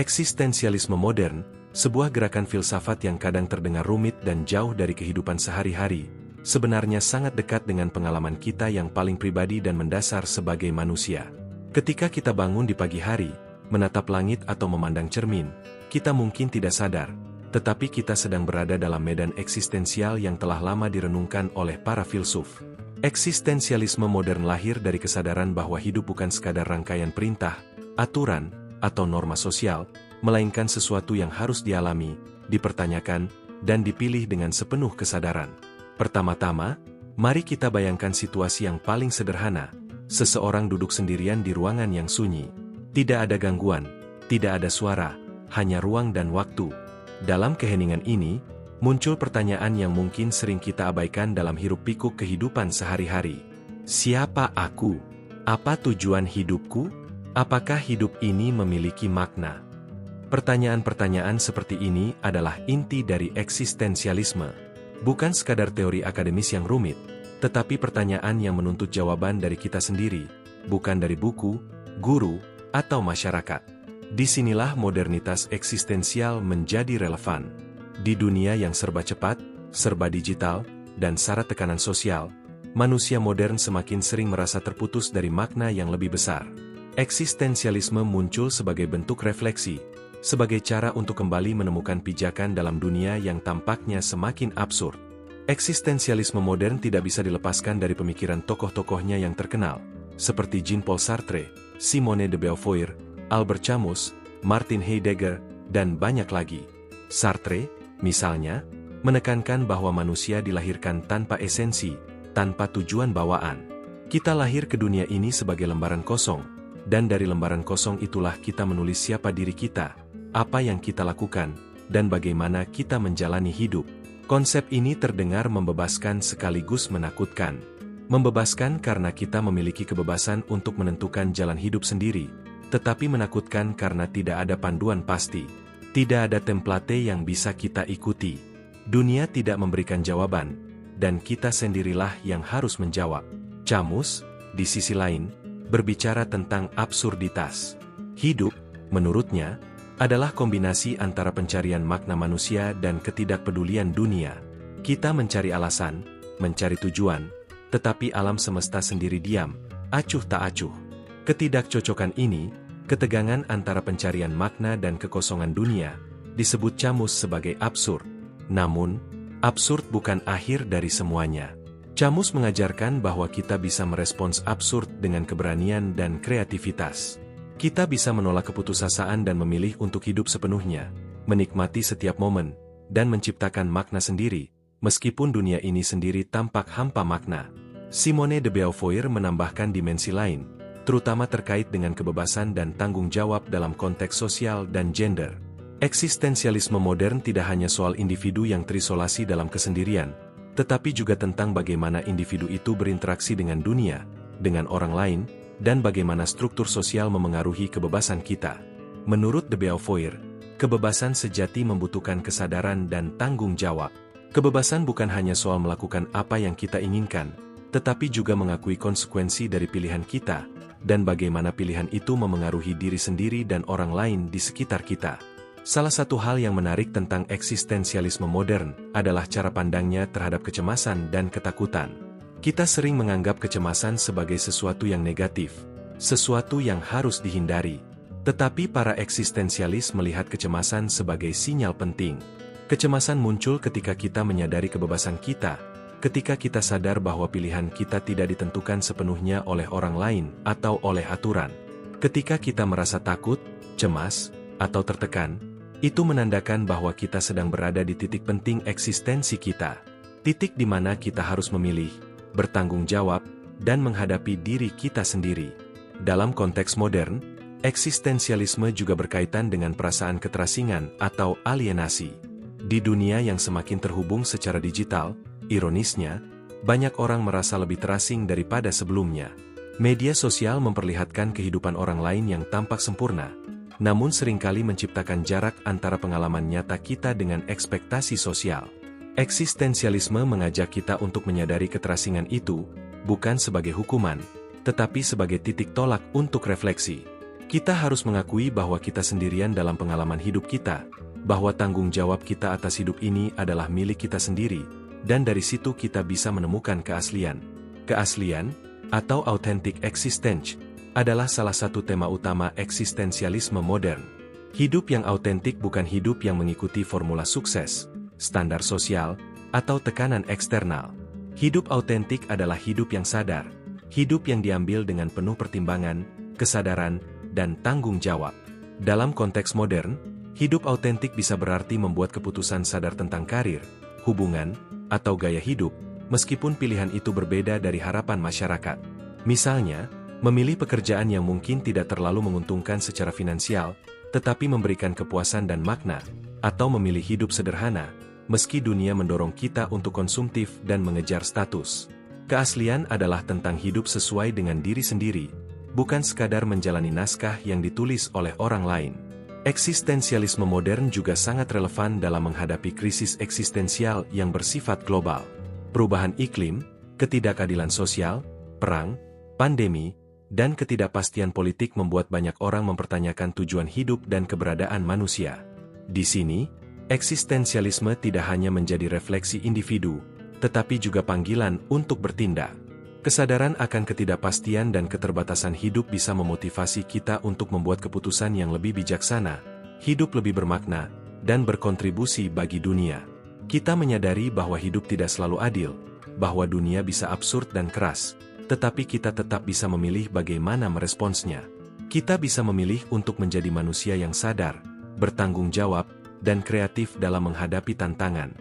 Eksistensialisme modern, sebuah gerakan filsafat yang kadang terdengar rumit dan jauh dari kehidupan sehari-hari, sebenarnya sangat dekat dengan pengalaman kita yang paling pribadi dan mendasar sebagai manusia. Ketika kita bangun di pagi hari, menatap langit atau memandang cermin, kita mungkin tidak sadar, tetapi kita sedang berada dalam medan eksistensial yang telah lama direnungkan oleh para filsuf. Eksistensialisme modern lahir dari kesadaran bahwa hidup bukan sekadar rangkaian perintah, aturan, atau norma sosial, melainkan sesuatu yang harus dialami, dipertanyakan, dan dipilih dengan sepenuh kesadaran. Pertama-tama, mari kita bayangkan situasi yang paling sederhana. Seseorang duduk sendirian di ruangan yang sunyi. Tidak ada gangguan, tidak ada suara, hanya ruang dan waktu. Dalam keheningan ini, muncul pertanyaan yang mungkin sering kita abaikan dalam hiruk-pikuk kehidupan sehari-hari. Siapa aku? Apa tujuan hidupku? Apakah hidup ini memiliki makna? Pertanyaan-pertanyaan seperti ini adalah inti dari eksistensialisme. Bukan sekadar teori akademis yang rumit, tetapi pertanyaan yang menuntut jawaban dari kita sendiri, bukan dari buku, guru, atau masyarakat. Disinilah modernitas eksistensial menjadi relevan. Di dunia yang serba cepat, serba digital, dan syarat tekanan sosial, manusia modern semakin sering merasa terputus dari makna yang lebih besar. Eksistensialisme muncul sebagai bentuk refleksi, sebagai cara untuk kembali menemukan pijakan dalam dunia yang tampaknya semakin absurd. Eksistensialisme modern tidak bisa dilepaskan dari pemikiran tokoh-tokohnya yang terkenal, seperti Jean-Paul Sartre, Simone de Beauvoir, Albert Camus, Martin Heidegger, dan banyak lagi. Sartre, misalnya, menekankan bahwa manusia dilahirkan tanpa esensi, tanpa tujuan bawaan. Kita lahir ke dunia ini sebagai lembaran kosong, dan dari lembaran kosong itulah kita menulis siapa diri kita, apa yang kita lakukan, dan bagaimana kita menjalani hidup. Konsep ini terdengar membebaskan sekaligus menakutkan. Membebaskan karena kita memiliki kebebasan untuk menentukan jalan hidup sendiri, tetapi menakutkan karena tidak ada panduan pasti. Tidak ada template yang bisa kita ikuti. Dunia tidak memberikan jawaban, dan kita sendirilah yang harus menjawab. Camus, di sisi lain, berbicara tentang absurditas. Hidup, menurutnya, adalah kombinasi antara pencarian makna manusia dan ketidakpedulian dunia. Kita mencari alasan, mencari tujuan, tetapi alam semesta sendiri diam, acuh tak acuh. Ketidakcocokan ini, ketegangan antara pencarian makna dan kekosongan dunia, disebut Camus sebagai absurd. Namun, absurd bukan akhir dari semuanya. Camus mengajarkan bahwa kita bisa merespons absurd dengan keberanian dan kreativitas. Kita bisa menolak keputusasaan dan memilih untuk hidup sepenuhnya, menikmati setiap momen, dan menciptakan makna sendiri, meskipun dunia ini sendiri tampak hampa makna. Simone de Beauvoir menambahkan dimensi lain, terutama terkait dengan kebebasan dan tanggung jawab dalam konteks sosial dan gender. Eksistensialisme modern tidak hanya soal individu yang terisolasi dalam kesendirian, tetapi juga tentang bagaimana individu itu berinteraksi dengan dunia, dengan orang lain, dan bagaimana struktur sosial memengaruhi kebebasan kita. Menurut de Beauvoir, kebebasan sejati membutuhkan kesadaran dan tanggung jawab. Kebebasan bukan hanya soal melakukan apa yang kita inginkan, tetapi juga mengakui konsekuensi dari pilihan kita, dan bagaimana pilihan itu memengaruhi diri sendiri dan orang lain di sekitar kita. Salah satu hal yang menarik tentang eksistensialisme modern adalah cara pandangnya terhadap kecemasan dan ketakutan. Kita sering menganggap kecemasan sebagai sesuatu yang negatif, sesuatu yang harus dihindari. Tetapi para eksistensialis melihat kecemasan sebagai sinyal penting. Kecemasan muncul ketika kita menyadari kebebasan kita, ketika kita sadar bahwa pilihan kita tidak ditentukan sepenuhnya oleh orang lain atau oleh aturan. Ketika kita merasa takut, cemas, atau tertekan, itu menandakan bahwa kita sedang berada di titik penting eksistensi kita. Titik di mana kita harus memilih, bertanggung jawab, dan menghadapi diri kita sendiri. Dalam konteks modern, eksistensialisme juga berkaitan dengan perasaan keterasingan atau alienasi. Di dunia yang semakin terhubung secara digital, ironisnya, banyak orang merasa lebih terasing daripada sebelumnya. Media sosial memperlihatkan kehidupan orang lain yang tampak sempurna, namun seringkali menciptakan jarak antara pengalaman nyata kita dengan ekspektasi sosial. Eksistensialisme mengajak kita untuk menyadari keterasingan itu, bukan sebagai hukuman, tetapi sebagai titik tolak untuk refleksi. Kita harus mengakui bahwa kita sendirian dalam pengalaman hidup kita, bahwa tanggung jawab kita atas hidup ini adalah milik kita sendiri, dan dari situ kita bisa menemukan keaslian. Keaslian, atau authentic existence, adalah salah satu tema utama eksistensialisme modern. Hidup yang autentik bukan hidup yang mengikuti formula sukses, standar sosial, atau tekanan eksternal. Hidup autentik adalah hidup yang sadar, hidup yang diambil dengan penuh pertimbangan, kesadaran, dan tanggung jawab. Dalam konteks modern, hidup autentik bisa berarti membuat keputusan sadar tentang karir, hubungan, atau gaya hidup, meskipun pilihan itu berbeda dari harapan masyarakat. Misalnya, memilih pekerjaan yang mungkin tidak terlalu menguntungkan secara finansial, tetapi memberikan kepuasan dan makna, atau memilih hidup sederhana, meski dunia mendorong kita untuk konsumtif dan mengejar status. Keaslian adalah tentang hidup sesuai dengan diri sendiri, bukan sekadar menjalani naskah yang ditulis oleh orang lain. Eksistensialisme modern juga sangat relevan dalam menghadapi krisis eksistensial yang bersifat global. Perubahan iklim, ketidakadilan sosial, perang, pandemi, dan ketidakpastian politik membuat banyak orang mempertanyakan tujuan hidup dan keberadaan manusia. Di sini, eksistensialisme tidak hanya menjadi refleksi individu, tetapi juga panggilan untuk bertindak. Kesadaran akan ketidakpastian dan keterbatasan hidup bisa memotivasi kita untuk membuat keputusan yang lebih bijaksana, hidup lebih bermakna, dan berkontribusi bagi dunia. Kita menyadari bahwa hidup tidak selalu adil, bahwa dunia bisa absurd dan keras, tetapi kita tetap bisa memilih bagaimana meresponsnya. Kita bisa memilih untuk menjadi manusia yang sadar, bertanggung jawab, dan kreatif dalam menghadapi tantangan.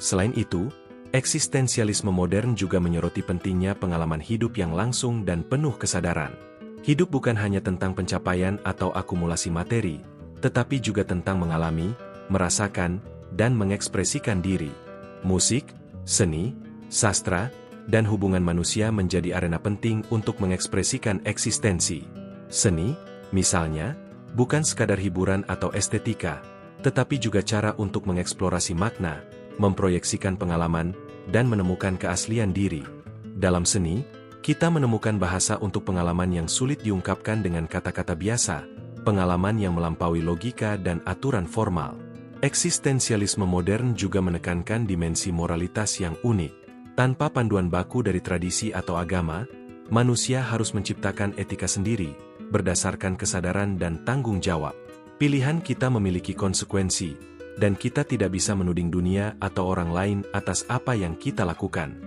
Selain itu, eksistensialisme modern juga menyoroti pentingnya pengalaman hidup yang langsung dan penuh kesadaran. Hidup bukan hanya tentang pencapaian atau akumulasi materi, tetapi juga tentang mengalami, merasakan, dan mengekspresikan diri. Musik, seni, sastra, dan hubungan manusia menjadi arena penting untuk mengekspresikan eksistensi. Seni, misalnya, bukan sekadar hiburan atau estetika, tetapi juga cara untuk mengeksplorasi makna, memproyeksikan pengalaman, dan menemukan keaslian diri. Dalam seni, kita menemukan bahasa untuk pengalaman yang sulit diungkapkan dengan kata-kata biasa, pengalaman yang melampaui logika dan aturan formal. Eksistensialisme modern juga menekankan dimensi moralitas yang unik. Tanpa panduan baku dari tradisi atau agama, manusia harus menciptakan etika sendiri, berdasarkan kesadaran dan tanggung jawab. Pilihan kita memiliki konsekuensi, dan kita tidak bisa menuding dunia atau orang lain atas apa yang kita lakukan.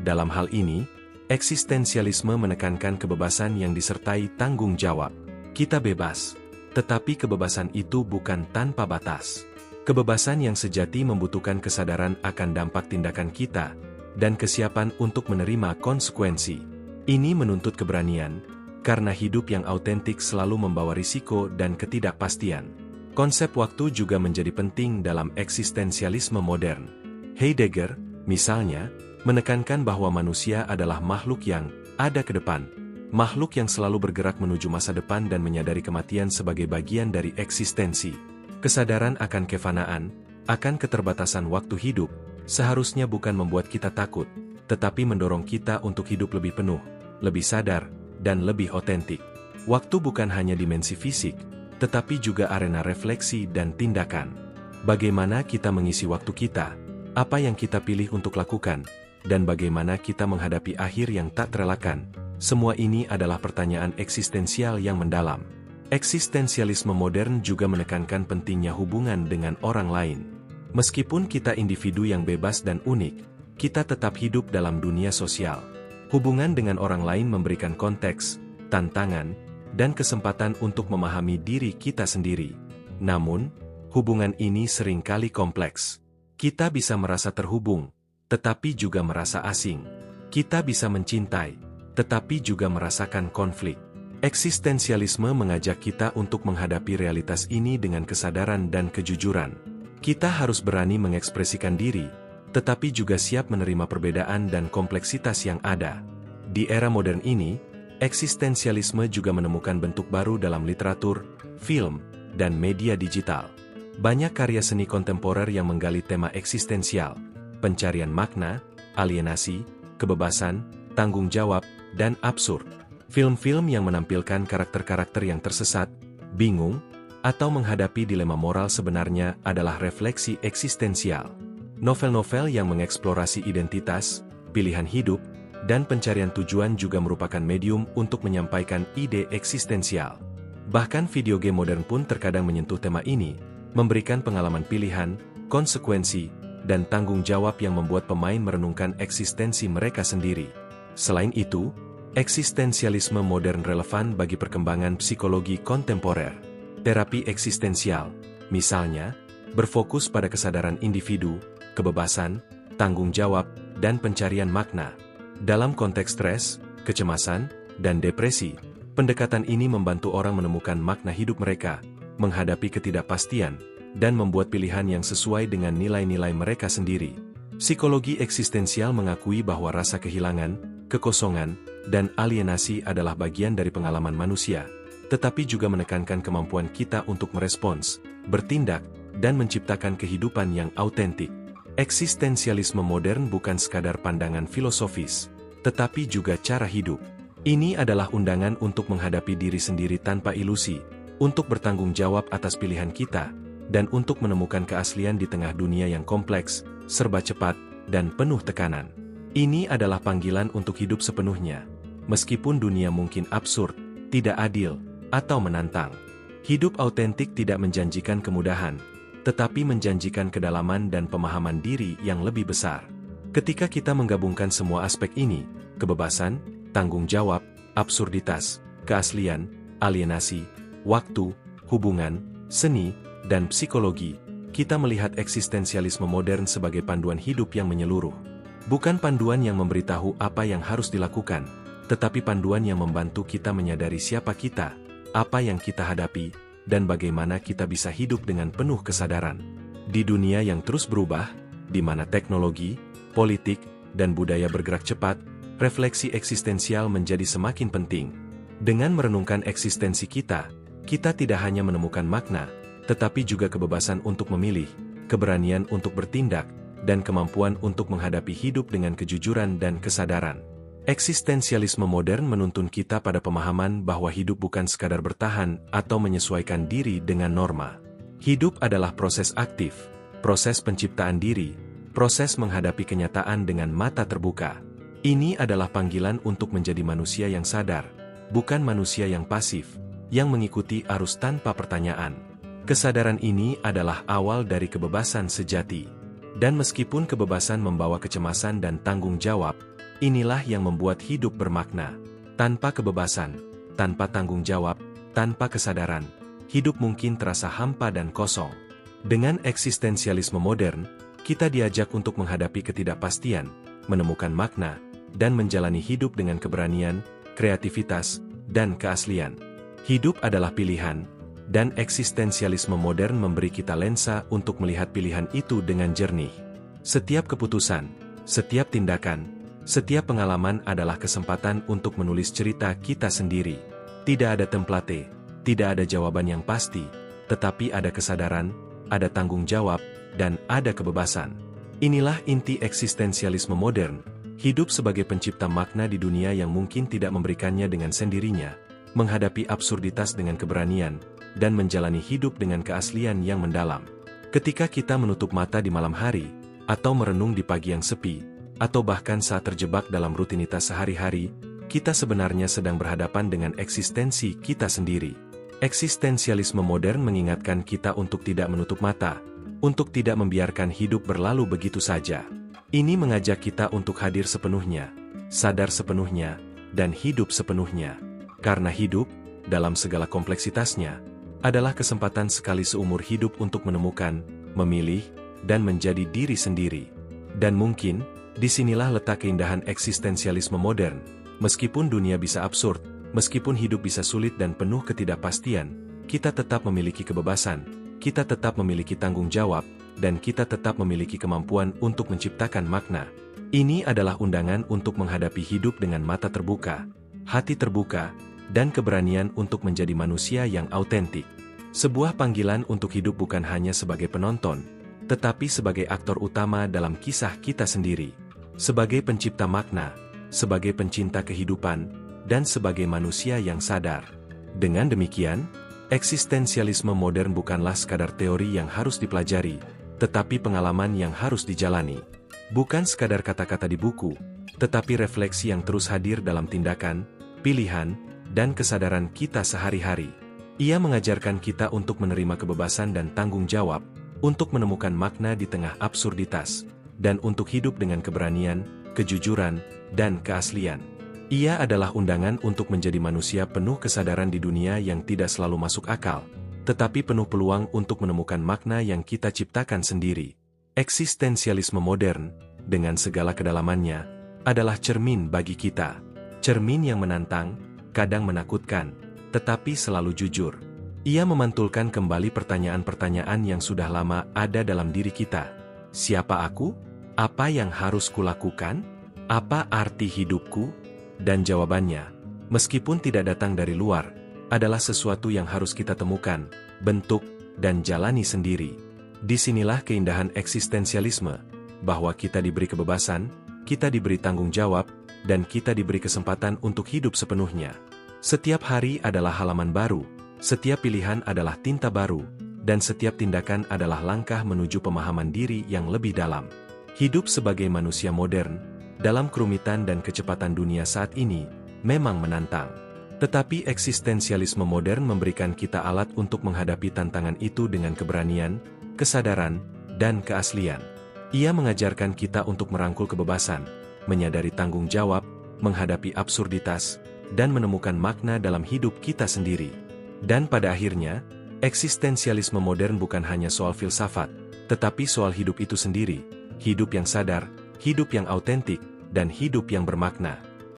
Dalam hal ini, eksistensialisme menekankan kebebasan yang disertai tanggung jawab. Kita bebas, tetapi kebebasan itu bukan tanpa batas. Kebebasan yang sejati membutuhkan kesadaran akan dampak tindakan kita, dan kesiapan untuk menerima konsekuensi. Ini menuntut keberanian, karena hidup yang autentik selalu membawa risiko dan ketidakpastian. Konsep waktu juga menjadi penting dalam eksistensialisme modern. Heidegger, misalnya, menekankan bahwa manusia adalah makhluk yang ada ke depan, makhluk yang selalu bergerak menuju masa depan dan menyadari kematian sebagai bagian dari eksistensi. Kesadaran akan kefanaan, akan keterbatasan waktu hidup, seharusnya bukan membuat kita takut, tetapi mendorong kita untuk hidup lebih penuh, lebih sadar, dan lebih otentik. Waktu bukan hanya dimensi fisik, tetapi juga arena refleksi dan tindakan. Bagaimana kita mengisi waktu kita, apa yang kita pilih untuk lakukan, dan bagaimana kita menghadapi akhir yang tak terelakkan. Semua ini adalah pertanyaan eksistensial yang mendalam. Eksistensialisme modern juga menekankan pentingnya hubungan dengan orang lain. Meskipun kita individu yang bebas dan unik, kita tetap hidup dalam dunia sosial. Hubungan dengan orang lain memberikan konteks, tantangan, dan kesempatan untuk memahami diri kita sendiri. Namun, hubungan ini seringkali kompleks. Kita bisa merasa terhubung, tetapi juga merasa asing. Kita bisa mencintai, tetapi juga merasakan konflik. Eksistensialisme mengajak kita untuk menghadapi realitas ini dengan kesadaran dan kejujuran. Kita harus berani mengekspresikan diri, tetapi juga siap menerima perbedaan dan kompleksitas yang ada. Di era modern ini, eksistensialisme juga menemukan bentuk baru dalam literatur, film, dan media digital. Banyak karya seni kontemporer yang menggali tema eksistensial, pencarian makna, alienasi, kebebasan, tanggung jawab, dan absurd. Film-film yang menampilkan karakter-karakter yang tersesat, bingung, atau menghadapi dilema moral sebenarnya adalah refleksi eksistensial. Novel-novel yang mengeksplorasi identitas, pilihan hidup, dan pencarian tujuan juga merupakan medium untuk menyampaikan ide eksistensial. Bahkan video game modern pun terkadang menyentuh tema ini, memberikan pengalaman pilihan, konsekuensi, dan tanggung jawab yang membuat pemain merenungkan eksistensi mereka sendiri. Selain itu, eksistensialisme modern relevan bagi perkembangan psikologi kontemporer. Terapi eksistensial, misalnya, berfokus pada kesadaran individu, kebebasan, tanggung jawab, dan pencarian makna. Dalam konteks stres, kecemasan, dan depresi, pendekatan ini membantu orang menemukan makna hidup mereka, menghadapi ketidakpastian, dan membuat pilihan yang sesuai dengan nilai-nilai mereka sendiri. Psikologi eksistensial mengakui bahwa rasa kehilangan, kekosongan, dan alienasi adalah bagian dari pengalaman manusia, tetapi juga menekankan kemampuan kita untuk merespons, bertindak, dan menciptakan kehidupan yang autentik. Eksistensialisme modern bukan sekadar pandangan filosofis, tetapi juga cara hidup. Ini adalah undangan untuk menghadapi diri sendiri tanpa ilusi, untuk bertanggung jawab atas pilihan kita, dan untuk menemukan keaslian di tengah dunia yang kompleks, serba cepat, dan penuh tekanan. Ini adalah panggilan untuk hidup sepenuhnya. Meskipun dunia mungkin absurd, tidak adil, atau menantang. Hidup autentik tidak menjanjikan kemudahan, tetapi menjanjikan kedalaman dan pemahaman diri yang lebih besar. Ketika kita menggabungkan semua aspek ini, kebebasan, tanggung jawab, absurditas, keaslian, alienasi, waktu, hubungan, seni, dan psikologi, kita melihat eksistensialisme modern sebagai panduan hidup yang menyeluruh. Bukan panduan yang memberitahu apa yang harus dilakukan, tetapi panduan yang membantu kita menyadari siapa kita, apa yang kita hadapi, dan bagaimana kita bisa hidup dengan penuh kesadaran. Di dunia yang terus berubah, di mana teknologi, politik, dan budaya bergerak cepat, refleksi eksistensial menjadi semakin penting. Dengan merenungkan eksistensi kita tidak hanya menemukan makna, tetapi juga kebebasan untuk memilih, keberanian untuk bertindak, dan kemampuan untuk menghadapi hidup dengan kejujuran dan kesadaran. Eksistensialisme modern menuntun kita pada pemahaman bahwa hidup bukan sekadar bertahan atau menyesuaikan diri dengan norma. Hidup adalah proses aktif, proses penciptaan diri, proses menghadapi kenyataan dengan mata terbuka. Ini adalah panggilan untuk menjadi manusia yang sadar, bukan manusia yang pasif, yang mengikuti arus tanpa pertanyaan. Kesadaran ini adalah awal dari kebebasan sejati. Dan meskipun kebebasan membawa kecemasan dan tanggung jawab, inilah yang membuat hidup bermakna. Tanpa kebebasan, tanpa tanggung jawab, tanpa kesadaran, hidup mungkin terasa hampa dan kosong. Dengan eksistensialisme modern, kita diajak untuk menghadapi ketidakpastian, menemukan makna, dan menjalani hidup dengan keberanian, kreativitas, dan keaslian. Hidup adalah pilihan, dan eksistensialisme modern memberi kita lensa untuk melihat pilihan itu dengan jernih. Setiap keputusan, setiap tindakan, setiap pengalaman adalah kesempatan untuk menulis cerita kita sendiri. Tidak ada template, tidak ada jawaban yang pasti, tetapi ada kesadaran, ada tanggung jawab, dan ada kebebasan. Inilah inti eksistensialisme modern, hidup sebagai pencipta makna di dunia yang mungkin tidak memberikannya dengan sendirinya, menghadapi absurditas dengan keberanian, dan menjalani hidup dengan keaslian yang mendalam. Ketika kita menutup mata di malam hari, atau merenung di pagi yang sepi, atau bahkan saat terjebak dalam rutinitas sehari-hari, kita sebenarnya sedang berhadapan dengan eksistensi kita sendiri. Eksistensialisme modern mengingatkan kita untuk tidak menutup mata, untuk tidak membiarkan hidup berlalu begitu saja. Ini mengajak kita untuk hadir sepenuhnya, sadar sepenuhnya, dan hidup sepenuhnya. Karena hidup, dalam segala kompleksitasnya, adalah kesempatan sekali seumur hidup untuk menemukan, memilih, dan menjadi diri sendiri. Dan mungkin, disinilah letak keindahan eksistensialisme modern. Meskipun dunia bisa absurd, meskipun hidup bisa sulit dan penuh ketidakpastian, kita tetap memiliki kebebasan, kita tetap memiliki tanggung jawab, dan kita tetap memiliki kemampuan untuk menciptakan makna. Ini adalah undangan untuk menghadapi hidup dengan mata terbuka, hati terbuka, dan keberanian untuk menjadi manusia yang autentik. Sebuah panggilan untuk hidup bukan hanya sebagai penonton, tetapi sebagai aktor utama dalam kisah kita sendiri. Sebagai pencipta makna, sebagai pencinta kehidupan, dan sebagai manusia yang sadar. Dengan demikian, Eksistensialisme modern bukanlah sekadar teori yang harus dipelajari, tetapi pengalaman yang harus dijalani. Bukan sekadar kata-kata di buku, tetapi refleksi yang terus hadir dalam tindakan, pilihan, dan kesadaran kita sehari-hari. Ia mengajarkan kita untuk menerima kebebasan dan tanggung jawab, untuk menemukan makna di tengah absurditas, dan untuk hidup dengan keberanian, kejujuran, dan keaslian. Ia adalah undangan untuk menjadi manusia penuh kesadaran di dunia yang tidak selalu masuk akal, tetapi penuh peluang untuk menemukan makna yang kita ciptakan sendiri. Eksistensialisme modern, dengan segala kedalamannya, adalah cermin bagi kita. Cermin yang menantang, kadang menakutkan, tetapi selalu jujur. Ia memantulkan kembali pertanyaan-pertanyaan yang sudah lama ada dalam diri kita. Siapa aku? Apa yang harus kulakukan? Apa arti hidupku? Dan jawabannya, meskipun tidak datang dari luar, adalah sesuatu yang harus kita temukan, bentuk, dan jalani sendiri. Disinilah keindahan eksistensialisme, bahwa kita diberi kebebasan, kita diberi tanggung jawab, dan kita diberi kesempatan untuk hidup sepenuhnya. Setiap hari adalah halaman baru, setiap pilihan adalah tinta baru, dan setiap tindakan adalah langkah menuju pemahaman diri yang lebih dalam. Hidup sebagai manusia modern, dalam kerumitan dan kecepatan dunia saat ini, memang menantang. Tetapi eksistensialisme modern memberikan kita alat untuk menghadapi tantangan itu dengan keberanian, kesadaran, dan keaslian. Ia mengajarkan kita untuk merangkul kebebasan, menyadari tanggung jawab, menghadapi absurditas, dan menemukan makna dalam hidup kita sendiri. Dan pada akhirnya, eksistensialisme modern bukan hanya soal filsafat, tetapi soal hidup itu sendiri, hidup yang sadar, hidup yang autentik, dan hidup yang bermakna.